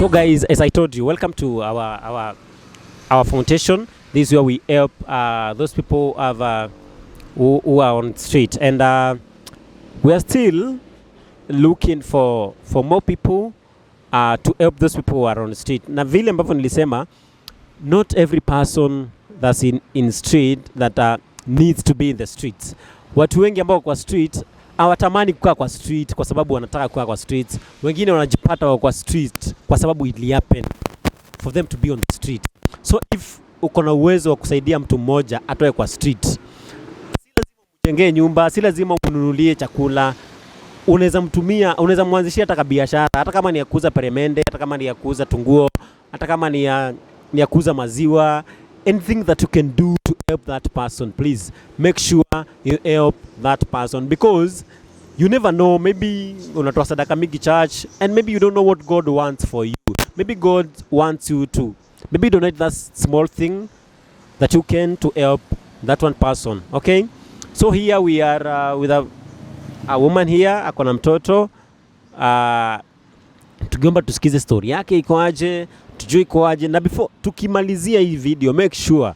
So guys, as I told you, welcome to our foundation. This is where we help those people who are on the street, and we are still looking for more people to help those people who are on the street. Na vile ambavyo nilisema, not every person that's in street that needs to be in the streets. Watu wengi ambao kwa street hawatamani kukaa kwa street kwa sababu wanataka kukaa kwa street. Wengine wanajipata kwa street kwa sababu it happen for them to be on the street. So if uko na uwezo wa kusaidia mtu mmoja atoe kwa street, si lazima umjengee nyumba, si lazima umnunulie chakula. Unaweza mtumia, unaweza mwanzishia hata biashara, hata kama ni ya kuuza peremende, hata kama ni ya kuuza tunguo, hata kama ni ya kuuza maziwa. Anything that you can do to help that person, please make sure you help that person, because you never know, maybe unatoa sadaka mingi church and maybe you don't know what God wants for you. Maybe God wants you to maybe donate that small thing that you can to help that one person. Okay, so here we are with a woman here, akona mtoto. Tukiomba tusikize story yake iko aje, tujue iko aje, na before tukimalizia hii video, make sure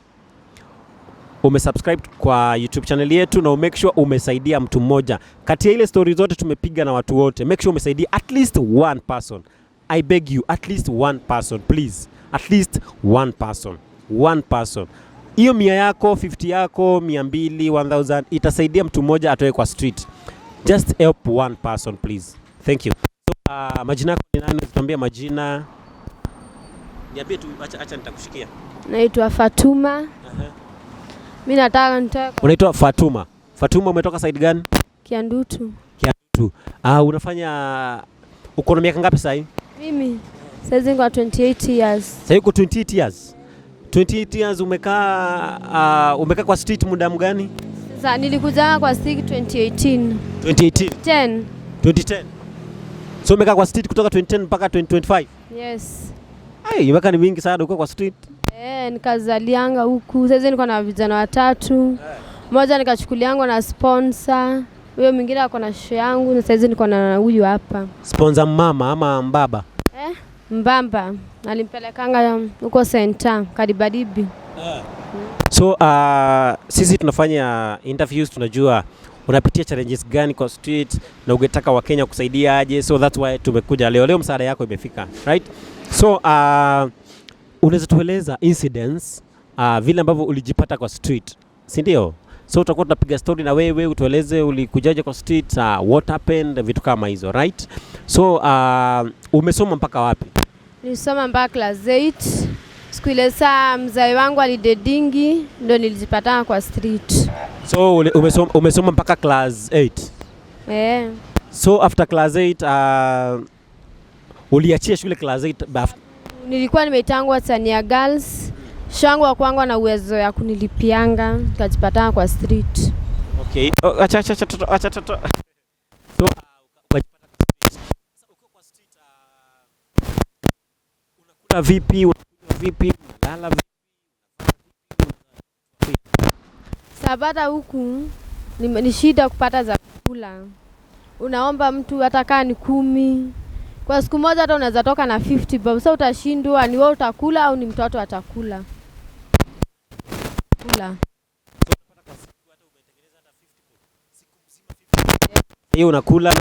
umesubscribe kwa YouTube channel yetu na make sure umesaidia mtu mmoja. Kati ya ile story zote tumepiga na watu wote, make sure umesaidia at least one person. I beg you, at least one person, please. At least one person. One person. Hiyo 100 yako, 50 yako, 200, 1000 itasaidia mtu mmoja atoe kwa street. Just help one person, please. Thank you. So, majina yako ni nani? Tuambie majina. Niambie tu, acha nitakushikia. Naitwa Fatuma. Mimi nataka nitoe. Unaitwa Fatuma. Fatuma, umetoka side gani? Kiandutu. Kiandutu. Unafanya uko na miaka ngapi sasa hivi? Mimi sasa niko 28 years. Sasa uko 28 years. 28 years umekaa kwa street muda mgani? Sasa nilikuja kwa street 2018. 2018. 2010. So umekaa kwa street kutoka 2010 mpaka 2025? Yes. Miaka ni mingi sana uko kwa street. Nikazalianga huku. Sasa niko na vijana 3. Mmoja nikachukulianga na sponsor. Huyo mwingine ako na show yangu, na sasa niko na huyu hapa. Sponsor mama ama mbaba? Mbamba. Alimpelekanga huko center, Kadibadibi. So sisi tunafanya interviews, tunajua unapitia challenges gani kwa street na ungetaka Wakenya kusaidia aje. So that's why tumekuja leo msaada yako imefika, right? So unaweza tueleza incidents vile ambavyo ulijipata kwa street, si ndio? So tutakuwa tunapiga story na wewe, utueleze ulikujaje kwa street, what happened, vitu kama hizo, right? So umesoma mpaka wapi? Nilisoma mpaka class 8. Siku ile saa mzai wangu alidedingi, ndio nilijipata kwa street. So umesoma mpaka class 8? So after class 8 uliachia shule class 8? Nilikuwa nimetangwa Tania Girls. Shangu wa kwangu na uwezo ya kunilipianga, nikajipata kwa street. Okay. Acha. So ukajipata kwa street. Sasa uko kwa street unakula vipi? Unakunywa vipi? Unalala vipi? Sabata huku ni shida kupata za kula. Unaomba mtu hata kama ni 10. Kwa siku moja hata unaweza toka na 50 bob. Sasa utashindwa ni wewe utakula au ni mtoto atakula. Hiyo unakula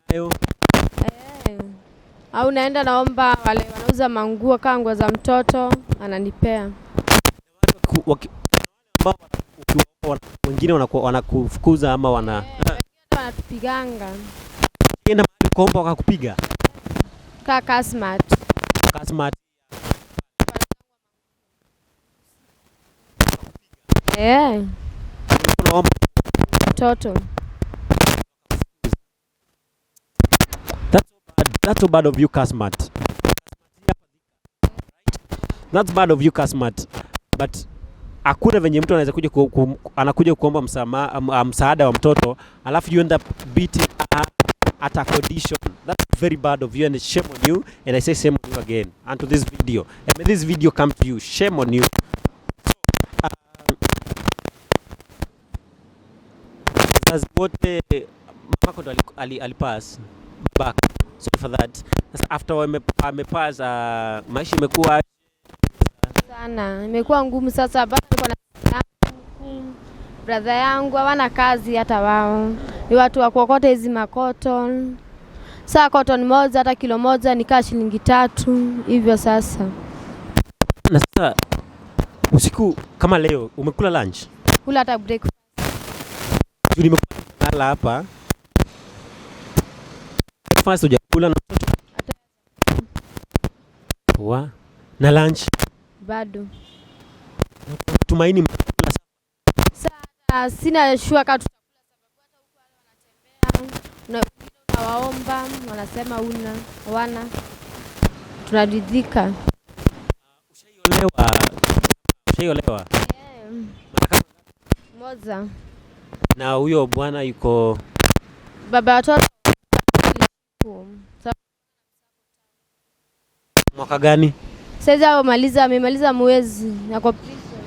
nayo. Au naenda naomba wale wanauza manguo kama nguo za mtoto, ananipea. Wengine wanakufukuza ama wanatupiganga. Enda mahali kuomba wakakupiga? Kasmat. Mtoto. That's so bad of you, Kasmat. That's bad of you, Kasmat. But hakuna venye mtu anaweza kuja anakuja kuomba msaada wa mtoto alafu you end up beating at a condition. That's very bad of you and shame on you, and I say shame on you again. And to this video, and may this video come to you, shame on you. Wazazi wote mamako ndo alipass back. So for that. Sasa after amepass maisha imekuwa sana, imekuwa ngumu sasa. Bado niko na brother yangu hawana kazi hata wao. Ni watu wa kuokota hizi cotton. Sasa cotton moja hata kilo moja ni shilingi 3 hivyo sasa. Na sasa usiku kama leo umekula lunch? Kula hata breakfast. Nimekula hapa. Breakfast hujakula na mtoto? Na lunch? Bado. Tumaini sasa sina shua kama tutakula sababu hata huko wale wanatembea na waomba wanasema wana tunaridhika. Ushaiolewa? Moja. Na huyo bwana yuko baba watoto mwaka gani? Sasa amemaliza mwezi yako prison.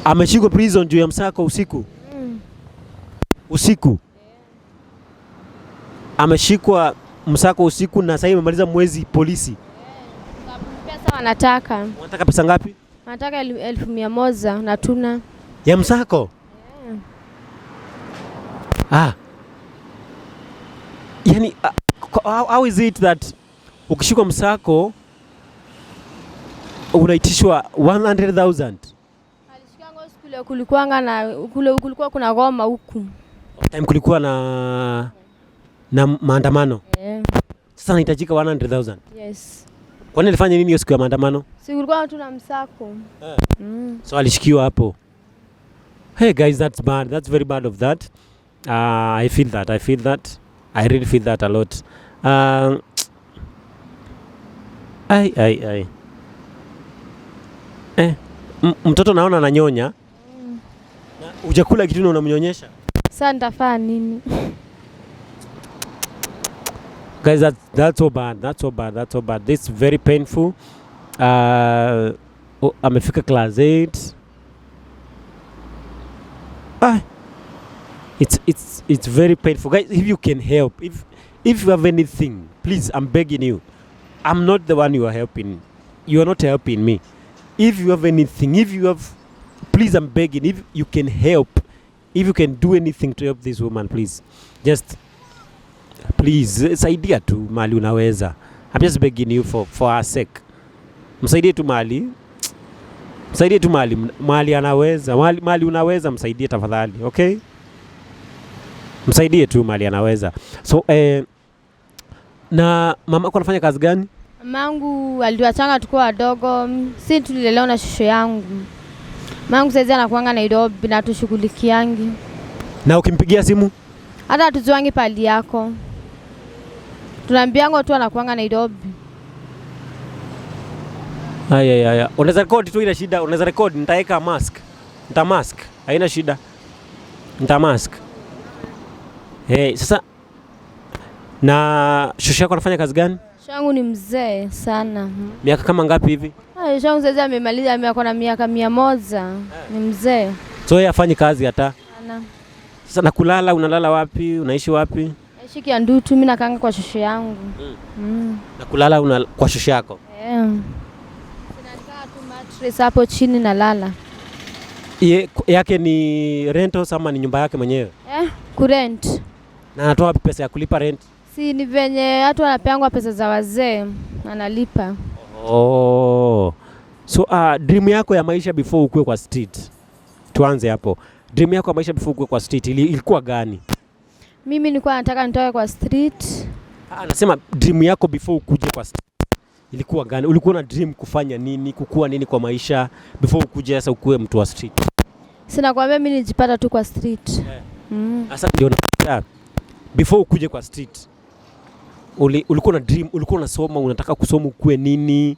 Ameshikwa prison juu ya msako usiku? Usiku? Ameshikwa msako usiku na sasa amemaliza mwezi polisi. Pesa wanataka pesa ngapi? Wanataka 1,100 na tuna ya msako. Yani how is it that ukishikwa msako unaitishwa 100,000? Alishikango hospitali kulikuwa kuna goma huku. Time kulikuwa na maandamano. Sasa anahitajika 100,000. Yes. Kwani alifanya nini hiyo siku ya maandamano? Si kulikuwa tuna msako. So alishikiwa hapo. Hey guys, that's bad. That's very bad of that. I feel that. I really feel that a lot. Mtoto naona ananyonya. Hujakula kitu na unamnyonyesha? Sasa nitafanya nini? Guys, that's so bad. This is very painful. Amefika class 8. It's very painful. Guys, if you can help, if you have anything, please, I'm begging you. I'm not the one you are helping. You are not helping me. If you have anything, please, I'm begging, if you can help, if you can do anything to help this woman, please, just please saidia tu mali unaweza. I'm just begging you for her sake. Msaidie tu mali. Mali anaweza. Mali unaweza, msaidie tafadhali, okay? Msaidie tu mali anaweza. So na mama yako anafanya kazi gani? Mamangu aliwachanga tukiwa wadogo. Si tulilelewa na shosho yangu. Mamangu sasa anakuanga Nairobi na tushughulikiangi. Na ukimpigia simu? Hata tujuangi pali yako. Tunaambiango tu anakuanga Nairobi. Aya. Unaweza record tu ile shida, unaweza record, nitaweka mask. Nitamask. Haina shida. Nitamask. Sasa na shosho yako anafanya kazi gani? Shangu ni mzee sana. Miaka kama ngapi hivi? Shangu sasa amemaliza miaka 100. Ni mzee. So yeye afanye kazi hata? Sana. Sasa na kulala, unalala wapi? Unaishi wapi? Naishi Kiandutu, mimi nakaanga kwa shosho yangu. Na kulala kwa shosho yako? Sinakaa tu mattress hapo chini na lala. Yake ni rental ama ni nyumba yake mwenyewe? Kurent. Na anatoa wapi pesa ya kulipa rent? Si ni venye watu wanapeangwa pesa za wazee, analipa. So dream yako ya maisha before ukue kwa street. Tuanze hapo. Dream yako ya maisha before ukue kwa street ilikuwa gani? Mimi nilikuwa nataka nitoke kwa street. Anasema dream yako before ukuje kwa street ilikuwa gani? Ulikuwa na dream kufanya nini, kukua nini kwa maisha before ukuje sasa ukue mtu wa street? Sina kwambia mimi nijipata tu kwa street. Sasa ndio before ukuje kwa street ulikuwa na dream, ulikuwa unasoma, unataka kusoma ukue nini?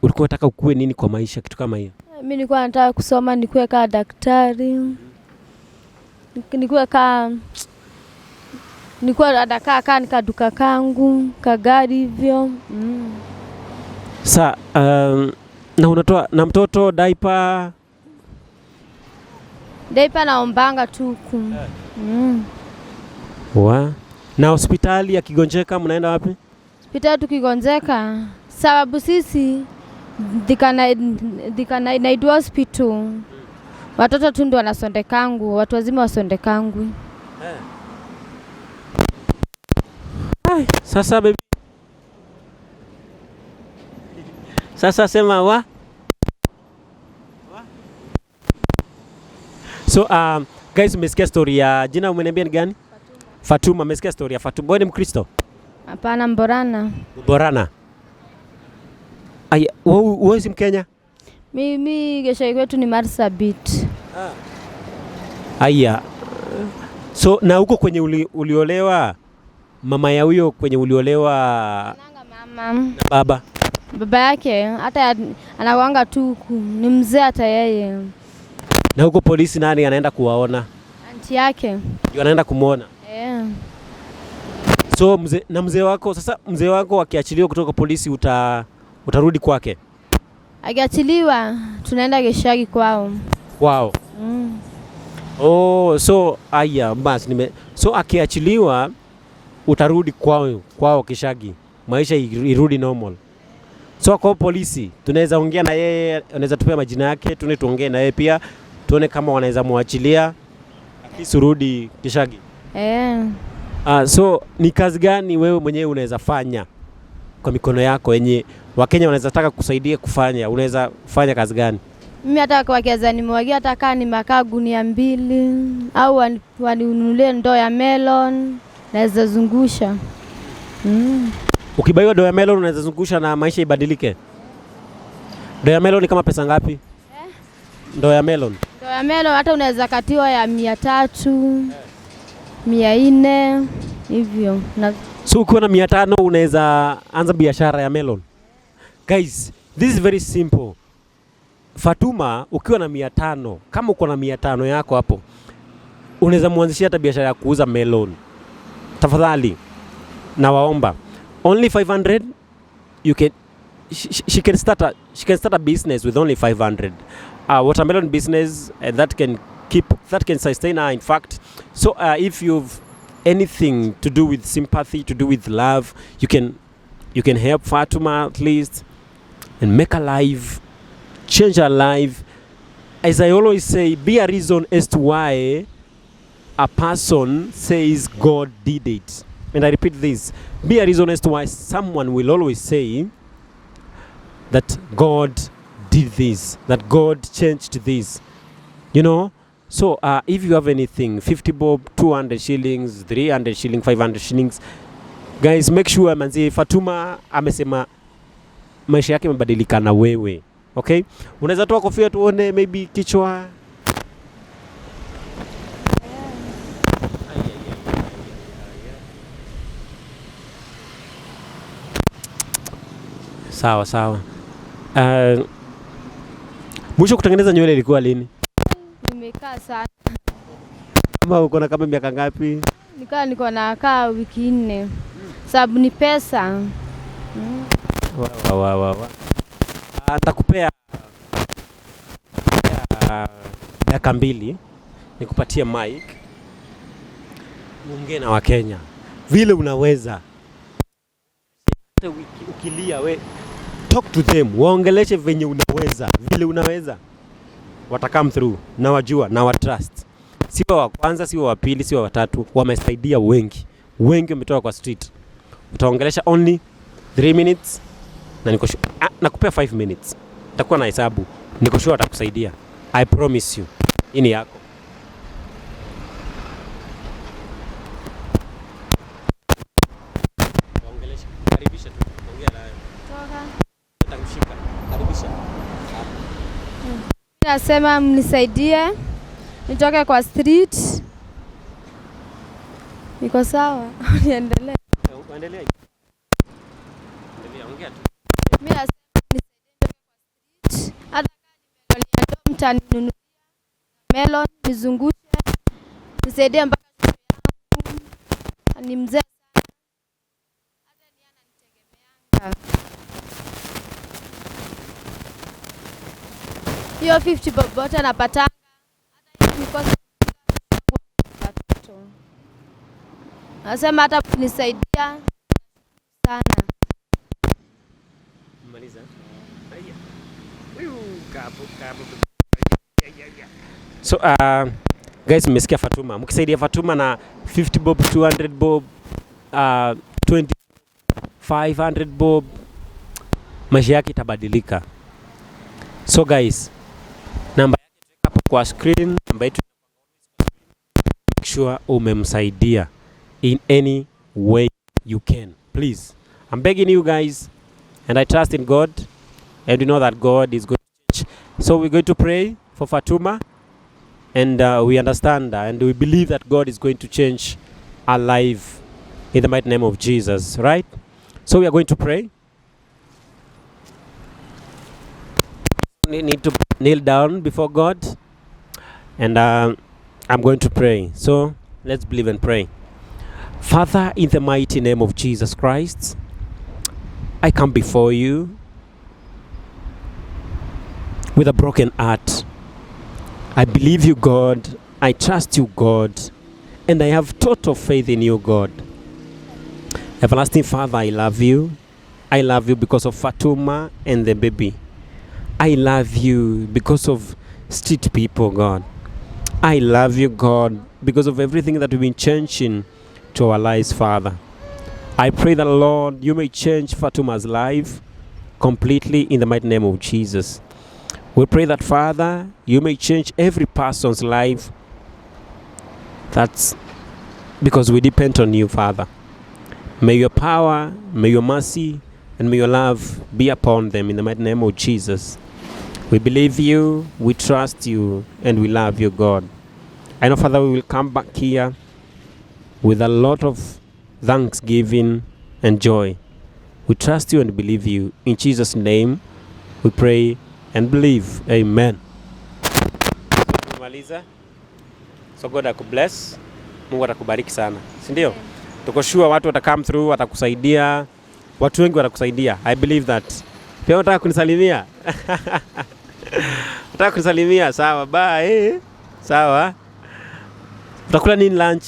Ulikuwa unataka ukue nini kwa maisha, kitu kama hiyo? Mimi nilikuwa nataka kusoma nikuwe kama daktari. Nikuwe adakaa nikaduka kangu, kagari hivyo. Sasa na unatoa na mtoto diaper? Diaper naombanga tu huku. Na hospitali akigonjeka mnaenda wapi? hospitali tukigonjeka, sababu sisi Thika Night Hospital watoto tu ndio wanasondekangu, watu wazima wasondekangu. Sasa baby. Sasa sema wa. So guys, umesikia story ya jina umeniambia ni gani? Fatuma, umesikia story ya Fatuma. Wewe ni Mkristo? Hapana, Mborana. Mborana. Aya, wewe si Mkenya? Mimi gesha kwetu ni Marsabit. Aya. So na huko kwenye uliolewa, mama ya huyo kwenye uliolewa mama na baba yake hata anakuanga tu ni mzee hata yeye. Na huko polisi nani anaenda kuwaona? Aunti yake ndio anaenda kumuona. So mzee wako sasa, mzee wako akiachiliwa kutoka polisi utarudi kwake? Akiachiliwa tunaenda Geshagi kwao. Wow. Oh, so aya basi so akiachiliwa utarudi kwao Geshagi. Maisha irudi normal. So kwa polisi tunaweza ongea na yeye, anaweza tupea majina yake, tuongee na yeye pia tuone kama wanaweza muachilia akisirudi Geshagi. So ni kazi gani wewe mwenyewe unaweza fanya kwa mikono yako yenye Wakenya wanaweza taka kusaidia kufanya? Unaweza fanya kazi gani? Mimi hata kwa kiaza nimwagia hata kama ni makaa gunia 2 au waniunulie ndoo ya melon naweza zungusha. Ukibaiwa ndoo ya melon unaweza zungusha na maisha ibadilike? Ndoo ya melon ni kama pesa ngapi? Ndoo ya melon? Ndoo ya melon hata unaweza katiwa ya 300, 400 hivyo. So ukiwa na 500 unaweza anza biashara ya melon. Guys, this is very simple. Fatuma, ukiwa na 500, kama uko na 500 yako hapo, unaweza muanzishia hata biashara ya kuuza melon. Tafadhali nawaomba, only 500 you can she can start a business with only 500. Watermelon business, and that can sustain her, in fact. So if you've anything to do with sympathy, to do with love, you can help Fatuma at least and make her life, change her life. As I always say, be a reason as to why a person says God did it. And I repeat this, be a reason as to why someone will always say that God did this, that God changed this, you know. So if you have anything, 50 bob, 200 shillings, 300 shillings, 500 shillings, guys, make sure manzi Fatuma amesema maisha yake yamebadilika na wewe. Okay? Unaweza toa kofia tuone maybe kichwa. Sawa. Mwisho kutengeneza nywele ilikuwa lini? Nimekaa sana. Kama uko na kama miaka ngapi? Niko na kaa wiki 4. Sababu ni pesa. Atakupea dakika 2 nikupatie mic. Ongea na Wakenya vile unaweza. Ukilia we talk to them, waongeleshe venye unaweza, vile unaweza. Watakam through na wajua na watrust. Sio wa kwanza, sio wa pili, sio wa tatu, wamesaidia wengi wametoka kwa street. Utaongelesha only 3 minutes na nakupea 5 minutes. Nitakuwa na hesabu, niko sure atakusaidia. I promise you. Ini yako. Waongelesha, karibisha tu, ongea nayo. Toka. Nitakushika. Karibisha. Nasema mnisaidie nitoke kwa street. Niko sawa. Niendelee. Endelea, ongea tu. Mimi nasema mnisaidie kwa street. Hata kama nimelonia mtanunulia melon nizungushe. Nisaidie mpaka shule yangu. Ni mzee sana. Hata ni ananitegemeanga. Hiyo 50 bob bote napatanga. Hata hiyo nikosa watoto. Nasema hata kunisaidia sana. So guys, mmesikia Fatuma. Mkisaidia Fatuma na 50 bob, 200 bob, 20, 500 bob, maisha yake itabadilika. So guys, namba yake hapo kwa screen, namba yetu, make sure umemsaidia in any way you can. Please, I'm begging you guys, and I trust in God, and we know that God is going to change. So we're going to pray for Fatuma, and we understand and we believe that God is going to change our life in the mighty name of Jesus, right? So we are going to pray. We need to kneel down before God, and I'm going to pray. So let's believe and pray. Father, in the mighty name of Jesus Christ, I come before you with a broken heart. I believe you, God. I trust you, God. And I have total faith in you, God. Everlasting Father, I love you. I love you because of Fatuma and the baby. I love you because of street people, God. I love you, God, because of everything that we've been changing to our lives, Father. I pray that, Lord, you may change Fatuma's life completely in the mighty name of Jesus. We pray that, Father, you may change every person's life. That's because we depend on you, Father. May your power, may your mercy, and may your love be upon them in the mighty name of Jesus. We believe you, we trust you, and we love you, God. I know, Father, we will come back here with a lot of thanksgiving and joy. We trust you and believe you. In Jesus' name, we pray and believe. Amen. So God akubless. Mungu atakubariki sana. Si ndio? Tuko sure watu wata come through, watakusaidia. Watu wengi watakusaidia. I believe that. Pia unataka kunisalimia? Unataka kunisalimia? Sawa, bye. Sawa. Utakula nini lunch?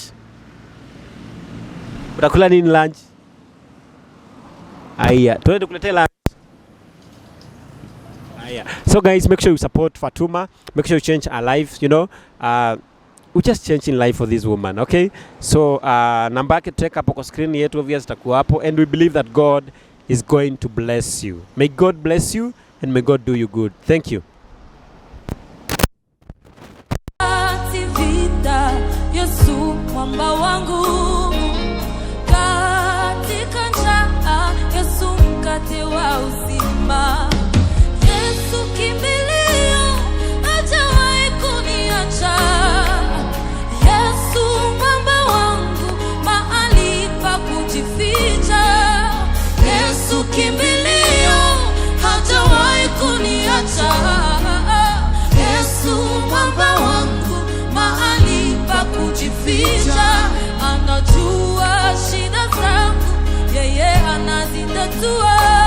Utakula nini lunch? Aya, tuende kuletea lunch. So guys, make sure you support Fatuma. Make sure you change our lives, you know. We just changing life for this woman, okay? So namba yake tutaweka hapo kwa screen yetu, obviously itakuwa hapo, and we believe that God is going to bless you. May God bless you and may God do you good. Thank you. Yesu mwamba wangu, katika njaa, Yesu mkate wa uzima. Yesu kimbilio, hajawahi kuniacha. Yesu mwamba wangu, mahali pa kujificha. Yesu kimbilio, hajawahi kuniacha. Yesu mwamba wangu, mahali pa kujificha. Anajua shida zangu, yeye anazitatua.